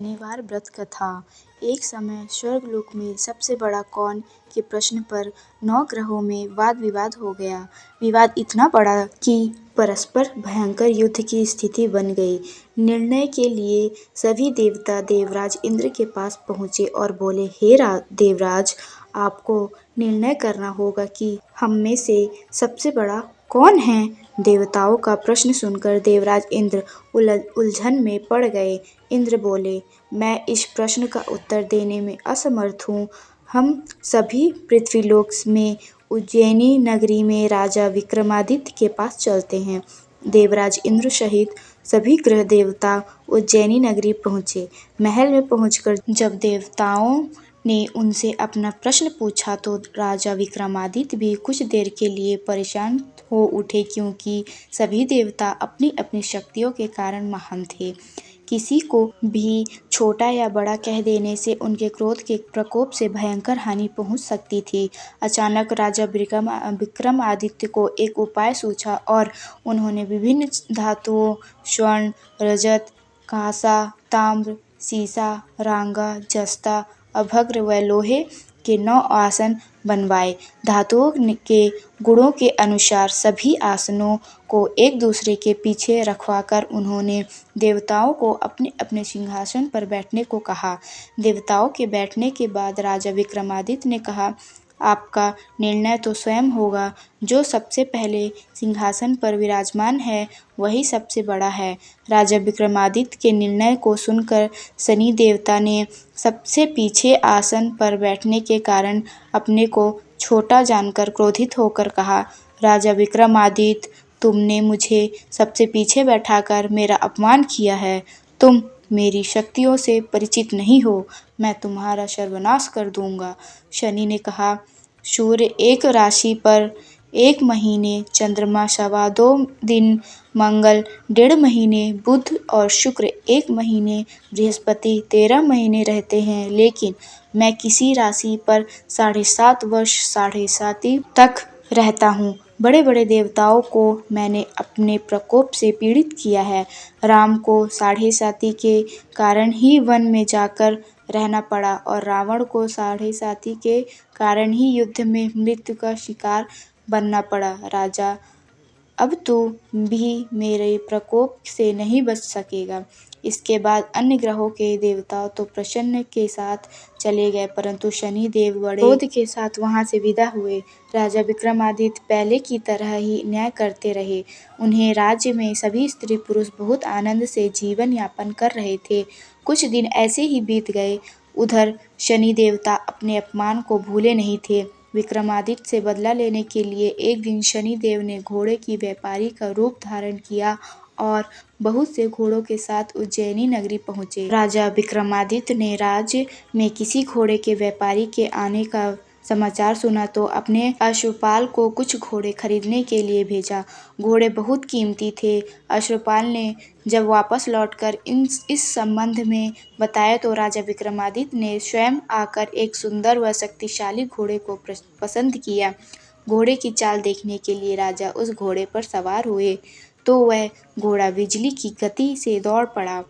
शनिवार व्रत कथा। एक समय स्वर्गलोक में सबसे बड़ा कौन के प्रश्न पर 9 ग्रहों में वाद विवाद हो गया। विवाद इतना बड़ा कि परस्पर भयंकर युद्ध की स्थिति बन गई। निर्णय के लिए सभी देवता देवराज इंद्र के पास पहुँचे और बोले, हे देवराज, आपको निर्णय करना होगा कि हम में से सबसे बड़ा कौन है। देवताओं का प्रश्न सुनकर देवराज इंद्र उलझन में पड़ गए। इंद्र बोले, मैं इस प्रश्न का उत्तर देने में असमर्थ हूँ। हम सभी पृथ्वीलोक में उज्जैनी नगरी में राजा विक्रमादित्य के पास चलते हैं। देवराज इंद्र सहित सभी ग्रह देवता उज्जैनी नगरी पहुँचे। महल में पहुँचकर जब देवताओं ने उनसे अपना प्रश्न पूछा तो राजा विक्रमादित्य भी कुछ देर के लिए परेशान हो उठे, क्योंकि सभी देवता अपनी अपनी शक्तियों के कारण महान थे। किसी को भी छोटा या बड़ा कह देने से उनके क्रोध के प्रकोप से भयंकर हानि पहुंच सकती थी। अचानक राजा विक्रमादित्य को एक उपाय सूझा और उन्होंने विभिन्न धातुओं स्वर्ण, रजत, कांसा, ताम्र, सीसा, रांगा, जस्ता, अभ्रक व लोहे के 9 आसन बनवाए। धातुओं के गुणों के अनुसार सभी आसनों को एक दूसरे के पीछे रखवाकर उन्होंने देवताओं को अपने अपने सिंहासन पर बैठने को कहा। देवताओं के बैठने के बाद राजा विक्रमादित्य ने कहा, आपका निर्णय तो स्वयं होगा। जो सबसे पहले सिंहासन पर विराजमान है वही सबसे बड़ा है। राजा विक्रमादित्य के निर्णय को सुनकर शनि देवता ने सबसे पीछे आसन पर बैठने के कारण अपने को छोटा जानकर क्रोधित होकर कहा, राजा विक्रमादित्य, तुमने मुझे सबसे पीछे बैठाकर मेरा अपमान किया है। तुम मेरी शक्तियों से परिचित नहीं हो। मैं तुम्हारा सर्वनाश कर दूंगा। शनि ने कहा, सूर्य एक राशि पर 1 महीने, चंद्रमा 2.25 दिन, मंगल 1.5 महीने, बुध और शुक्र 1 महीने, बृहस्पति 13 महीने रहते हैं, लेकिन मैं किसी राशि पर 7.5 वर्ष 7.5 तक रहता हूँ। बड़े बड़े देवताओं को मैंने अपने प्रकोप से पीड़ित किया है। राम को 7.5 के कारण ही वन में जाकर रहना पड़ा और रावण को 7.5 के कारण ही युद्ध में मृत्यु का शिकार बनना पड़ा। राजा, अब तू भी मेरे प्रकोप से नहीं बच सकेगा। इसके बाद अन्य ग्रहों के देवता तो प्रसन्न के साथ चले गए, परंतु शनि देव बड़े क्रोध के साथ वहां से विदा हुए। राजा विक्रमादित्य पहले की तरह ही न्याय करते रहे। उन्हें राज्य में सभी स्त्री पुरुष बहुत आनंद से जीवन यापन कर रहे थे। कुछ दिन ऐसे ही बीत गए। उधर शनि देवता अपने अपमान को भूले नहीं थे। विक्रमादित्य से बदला लेने के लिए एक दिन शनि देव ने घोड़े की व्यापारी का रूप धारण किया और बहुत से घोड़ों के साथ उज्जैनी नगरी पहुंचे। राजा विक्रमादित्य ने राज्य में किसी घोड़े के व्यापारी के आने का समाचार सुना तो अपने अश्वपाल को कुछ घोड़े खरीदने के लिए भेजा। घोड़े बहुत कीमती थे। अश्वपाल ने जब वापस लौटकर इस संबंध में बताया तो राजा विक्रमादित्य ने स्वयं आकर एक सुंदर व शक्तिशाली घोड़े को पसंद किया। घोड़े की चाल देखने के लिए राजा उस घोड़े पर सवार हुए तो वह घोड़ा बिजली की गति से दौड़ पड़ा।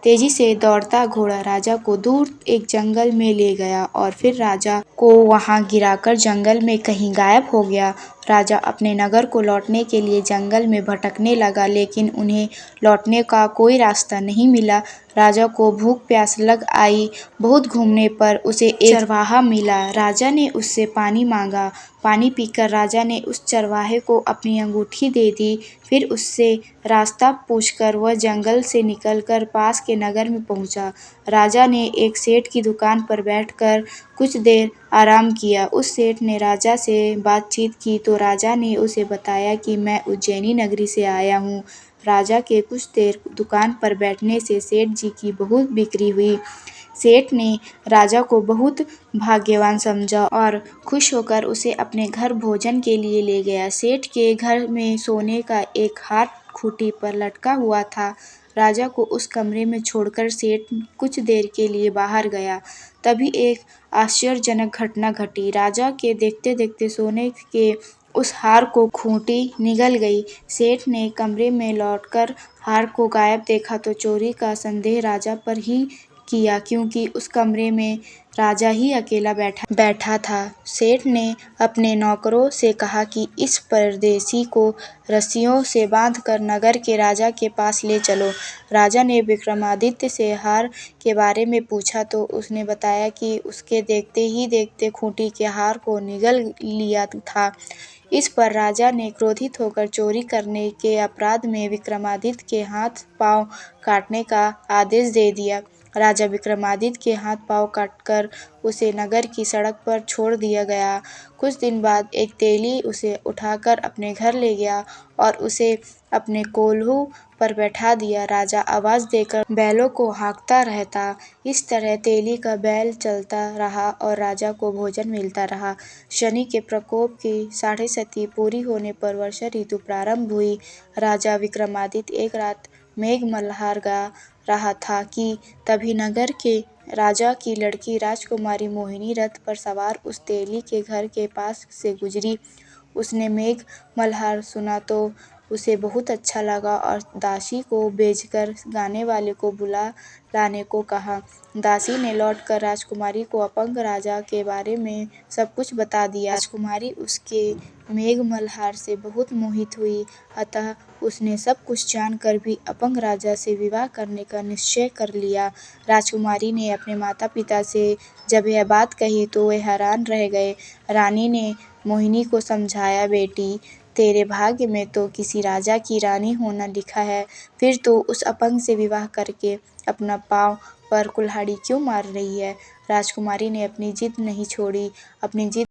तेजी से दौड़ता घोड़ा राजा को दूर एक जंगल में ले गया और फिर राजा को वहां गिराकर जंगल में कहीं गायब हो गया। राजा अपने नगर को लौटने के लिए जंगल में भटकने लगा, लेकिन उन्हें लौटने का कोई रास्ता नहीं मिला। राजा को भूख प्यास लग आई। बहुत घूमने पर उसे एक चरवाहा मिला। राजा ने उससे पानी मांगा। पानी पीकर राजा ने उस चरवाहे को अपनी अंगूठी दे दी। फिर उससे रास्ता पूछकर वह जंगल से निकलकर पास के नगर में पहुंचा। राजा ने एक सेठ की दुकान पर बैठकर कुछ देर आराम किया। उस सेठ ने राजा से बातचीत की तो राजा ने उसे बताया कि मैं उज्जैनी नगरी से आया हूँ। राजा के कुछ देर दुकान पर बैठने से सेठ जी की बहुत बिक्री हुई। सेठ ने राजा को बहुत भाग्यवान समझा और खुश होकर उसे अपने घर भोजन के लिए ले गया। सेठ के घर में सोने का एक हार खूंटी पर लटका हुआ था। राजा को उस कमरे में छोड़कर सेठ कुछ देर के लिए बाहर गया। तभी एक आश्चर्यजनक घटना घटी। राजा के देखते देखते सोने के उस हार को खूंटी निगल गई। सेठ ने कमरे में लौटकर हार को गायब देखा तो चोरी का संदेह राजा पर ही किया, क्योंकि उस कमरे में राजा ही अकेला बैठा था। सेठ ने अपने नौकरों से कहा कि इस परदेसी को रस्सियों से बांधकर नगर के राजा के पास ले चलो। राजा ने विक्रमादित्य से हार के बारे में पूछा तो उसने बताया कि उसके देखते ही देखते खूंटी के हार को निगल लिया था। इस पर राजा ने क्रोधित होकर चोरी करने के अपराध में विक्रमादित्य के हाथ पांव काटने का आदेश दे दिया। राजा विक्रमादित्य के हाथ पांव काटकर उसे नगर की सड़क पर छोड़ दिया गया। कुछ दिन बाद एक तेली उसे उठाकर अपने घर ले गया और उसे अपने कोल्हू पर बैठा दिया। राजा आवाज देकर बैलों को हाँकता रहता। इस तरह तेली का बैल चलता रहा और राजा को भोजन मिलता रहा। शनि के प्रकोप की 6.5 पूरी होने पर वर्षा ऋतु प्रारंभ हुई। राजा विक्रमादित्य एक रात मेघ मल्हार गा रहा था कि तभी नगर के राजा की लड़की राजकुमारी मोहिनी रथ पर सवार उस तेली के घर के पास से गुजरी। उसने मेघ मल्हार सुना तो उसे बहुत अच्छा लगा और दासी को भेजकर गाने वाले को बुला लाने को कहा। दासी ने लौटकर राजकुमारी को अपंग राजा के बारे में सब कुछ बता दिया। राजकुमारी उसके मेघ मल्हार से बहुत मोहित हुई, अतः उसने सब कुछ जानकर भी अपंग राजा से विवाह करने का निश्चय कर लिया। राजकुमारी ने अपने माता पिता से जब यह बात कही तो वे हैरान रह गए। रानी ने मोहिनी को समझाया, बेटी, तेरे भाग्य में तो किसी राजा की रानी होना लिखा है, फिर तो उस अपंग से विवाह करके अपना पांव पर कुल्हाड़ी क्यों मार रही है। राजकुमारी ने अपनी जिद नहीं छोड़ी। अपनी जिद